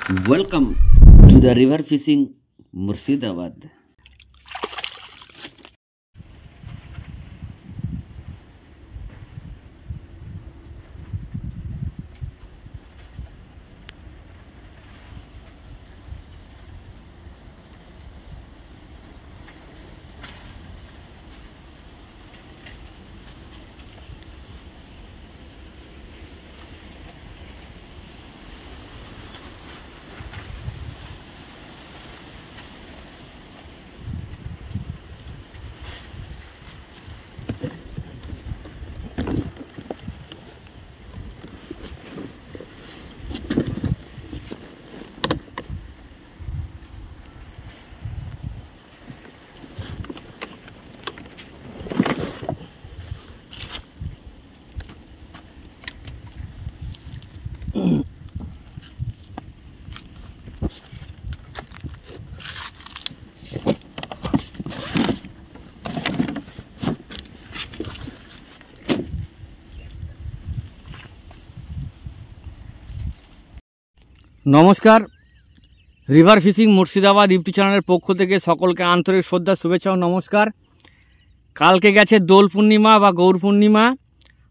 Welcome to the river fishing Murshidabad. নমস্কার, river fishing Murshidabad YouTube চ্যানেলের পক্ষ থেকে সকলকে আন্তরিক শ্রদ্ধা, শুভেচ্ছা ও নমস্কার। কালকে গেছে দোল পূর্ণিমা বা গৌর পূর্ণিমা,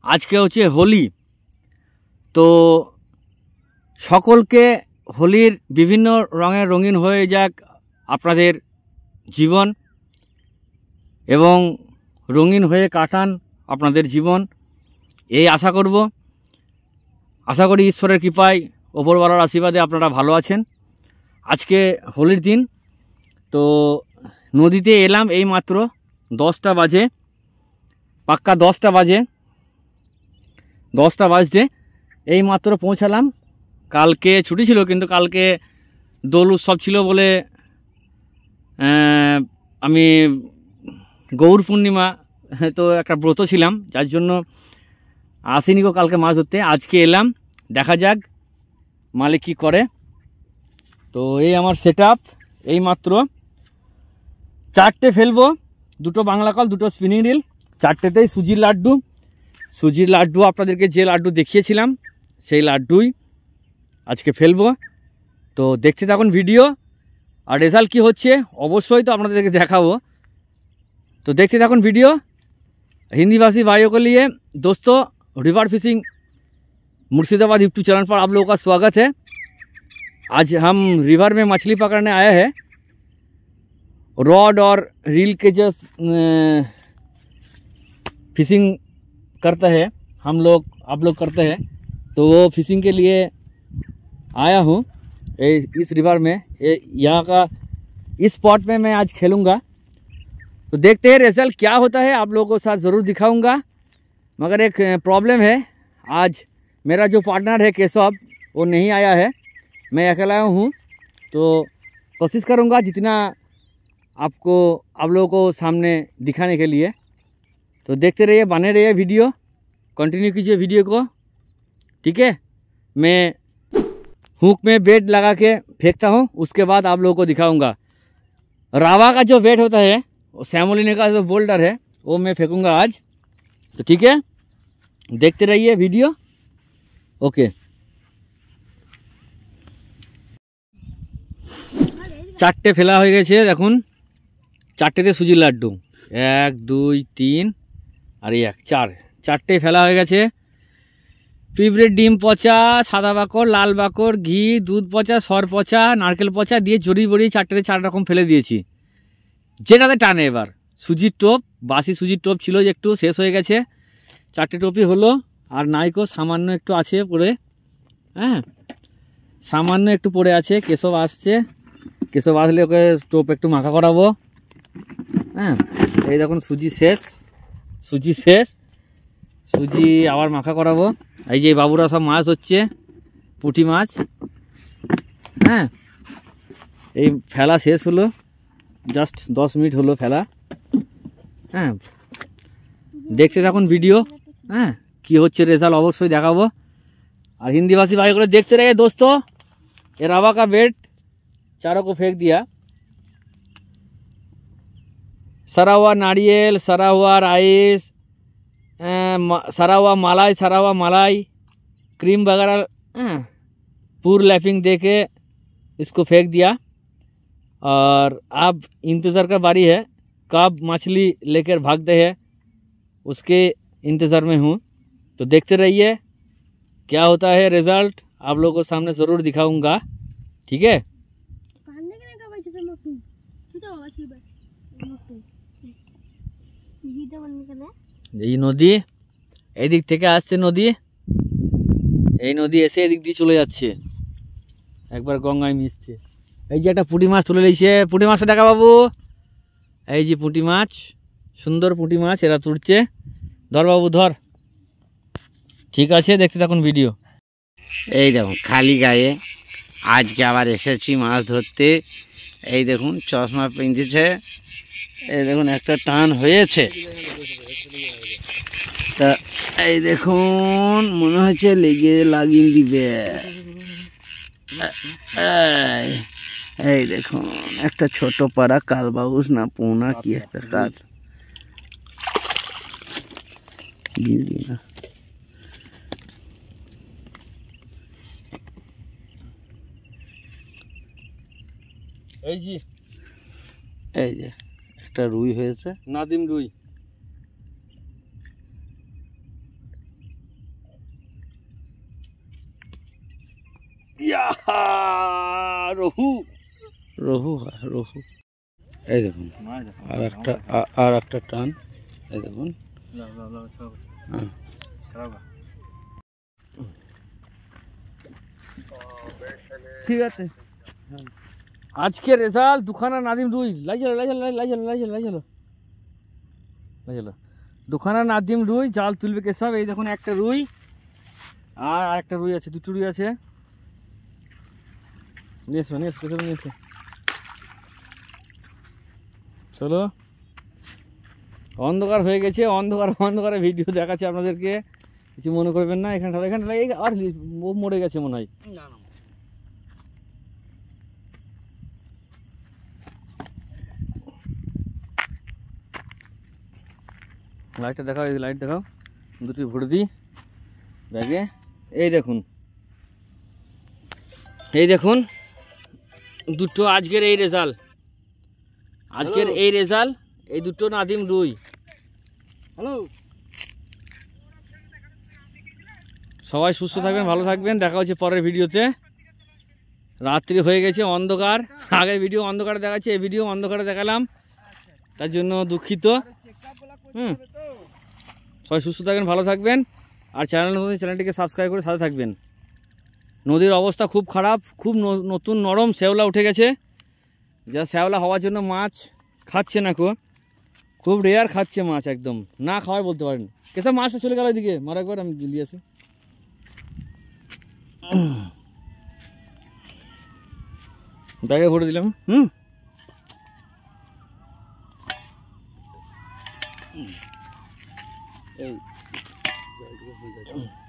আজকে হচ্ছে হোলি। তো সকলকে হোলির বিভিন্ন রঙে রঙিন হয়ে যাক আপনাদের জীবন এবং রঙিন হয়ে কাটান আপনাদের জীবন, এই আশা করব। আশা করি ঈশ্বরের কৃপায়, ওপরওয়ালার আশীর্বাদে আপনারা ভালো আছেন। আজকে হোলির দিন, তো নদীতে এলাম এই মাত্র 10টা বাজে, পাক্কা 10টা বাজতে এই মাত্র পৌঁছালাম। কালকে ছুটি ছিল, কিন্তু কালকে দোল উৎসব ছিল বলে আমি গৌর পূর্ণিমা তো একটা ব্রত ছিলাম, যার জন্য আসিনি গো কালকে মাছ ধরতে। আজকে এলাম, দেখা যাক মালিক কী করে। তো এই আমার সেট আপ, এই মাত্র 4টে ফেলবো, 2টো বাংলা কল, 2টো স্পিনিং রিল, 4টেতেই সুজির লাড্ডু আপনাদেরকে যে লাড্ডু দেখিয়েছিলাম সেই লাড্ডুই আজকে ফেলবো। তো দেখতে থাকুন ভিডিও, আর রেজাল্ট কী হচ্ছে অবশ্যই তো আপনাদেরকে দেখাবো। तो देखते থাকুন वीडियो। हिंदी भाषी भाइयों के लिए दोस्तों, river fishing Murshidabad YouTube channel पर आप लोगों का स्वागत है। आज हम रिवर में मछली पकड़ने आए हैं। रॉड और रील के जो फिशिंग करते हैं हम लोग, आप लोग करते हैं, तो वो फिशिंग के लिए आया हूँ इस रिवर में। यहाँ का इस स्पॉट में मैं आज खेलूँगा, तो देखते हैं रिजल्ट क्या होता है, आप लोगों के साथ ज़रूर दिखाऊंगा। मगर एक प्रॉब्लम है, आज मेरा जो पार्टनर है केशव वो नहीं आया है, मैं अकेला हूँ। तो कोशिश करूँगा जितना आप लोगों को सामने दिखाने के लिए। तो देखते रहिए, बने रहिए, वीडियो कंटिन्यू कीजिए वीडियो को, ठीक है। मैं हुक में बेट लगा के फेंकता हूँ, उसके बाद आप लोगों को दिखाऊँगा। रावा का जो बेट होता है, सैमोलिना का जो बोल्डर है, वो मैं फेंकूंगा आज। तो ठीक है, देखते रहिए वीडियो, ओके। 4টে ফেলা হয়ে গেছে, দেখুন 4টেতে সুজির লাড্ডু, 1 2 3 আর 1 4, 4টে ফেলা হয়ে গেছে। পিঁপড়ের ডিম পচা, সাদা বাকর, লাল বাকর, ঘি, দুধ পচা, সর পচা, নারকেল পচা দিয়ে জড়িয়ে বড়িয়ে 4টেতে 4 রকম ফেলে দিয়েছি। যেটাতে টানে এবার সুজির টোপ, বাসি সুজির টোপ ছিল যে একটু শেষ হয়ে গেছে, 4টে টোপই হলো। আর নাইকো সামান্য একটু আছে পড়ে, হ্যাঁ সামান্য একটু পড়ে আছে। কেশব আসলে ওকে টোপ একটু মাখা করাবো, হ্যাঁ। এই দেখুন সুজি শেষ, সুজি আবার মাখা করাবো। এই যে বাবুরা সব মাছ হচ্ছে, পুঁটি মাছ, হ্যাঁ। এই ফেলা শেষ হলো, জাস্ট 10 মিনিট হলো ফেলা, হ্যাঁ। দেখতে থাকুন ভিডিও, হ্যাঁ কি হচ্ছে রেজাল্ট অবশ্যই দেখাবো। और हिंदी भाषी भाई को देखते रहिए दोस्तों। ये रावा का बेट चारों को फेंक दिया, सरा हुआ नारियल, सरा हुआ राइस, सरा हुआ मलाई, क्रीम वगैरह पूर लैपिंग दे के इसको फेंक दिया और अब इंतज़ार का बारी है कब मछली लेकर भागते हैं, उसके इंतज़ार में हूँ। तो देखते रहिए क्या होता है रिज़ल्ट, आप लोगों को सामने ज़रूर दिखाऊंगा, ठीक है। এই নদী এদিক থেকে আসছে, নদী এই নদী এসে এদিক দিয়ে চলে যাচ্ছে, একবার গঙ্গায় মিশছে। এই যে একটা পুঁটি মাছ তুলে নিয়েছে, পুঁটি মাছটা দেখা বাবু, এই যে পুঁটি মাছ, সুন্দর পুঁটি মাছ এরা তুলছে। ধর বাবু ধর, ঠিক আছে দেখতে থাকুন ভিডিও। এই দেখুন খালি গায়ে আজকে আবার এসেছি মাছ ধরতে। এই দেখুন চশমা পিঁধেছে, এই দেখুন একটা টান হয়েছে, তা এই দেখুন মনে হচ্ছে লাগিয়ে দিবে। এই দেখুন একটা ছোট পাড়া কালবাউস না পোনা কি একটা কাজ না। এই যে একটা রুই হয়েছে, নাদিম রুই। রহু রহু রহু। এই দেখুন আর একটা টান, এই দেখুন। ঠিক আছে, আজকে রেজাল্ট দুখানা নাদিম রুই। লাইজালো দুখানা নাদিম রুই, জাল তুলবে কেসব। এই দেখুন একটা রুই আর একটা রুই আছে, দুটো রুই আছে। নিয়ে এসো কেসব নিয়ে এসো, চলো। অন্ধকার হয়ে গেছে, অন্ধকারে ভিডিও দেখাচ্ছে আপনাদেরকে, কিছু মনে করবেন না। এখানটা আর ও মরে গেছে মনে হয়। লাইটটা দেখাও, এই লাইট দেখাও, দুটি ভরে দিই ব্যাগে। এই দেখুন দুটো আজকের এই রেজাল্ট, এই দুটো নাদিম রুই। হ্যালো, সবাই সুস্থ থাকবেন, ভালো থাকবেন, দেখা হচ্ছে পরের ভিডিওতে। রাত্রি হয়ে গেছে, অন্ধকার। আগের ভিডিও অন্ধকারে দেখাচ্ছে, এই ভিডিও অন্ধকারে দেখালাম, তার জন্য দুঃখিত। সবাই সুস্থ থাকবেন, ভালো থাকবেন, আর চ্যানেলটিকে সাবস্ক্রাইব করে সাথে থাকবেন। নদীর অবস্থা খুব খারাপ, খুব নতুন নরম শ্যাওলা উঠে গেছে, যা শ্যাওলা হওয়ার জন্য মাছ খাচ্ছে না, খুব রেয়ার খাচ্ছে মাছ, একদম না খাওয়াই বলতে পারেন। কেসব মাছটা চলে গেল ওইদিকে, মারা একবার আমি দিল্লি আসি, ব্যাগে ভরে দিলাম।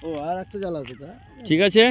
ও আর একটা জাল আছে, ঠিক আছে।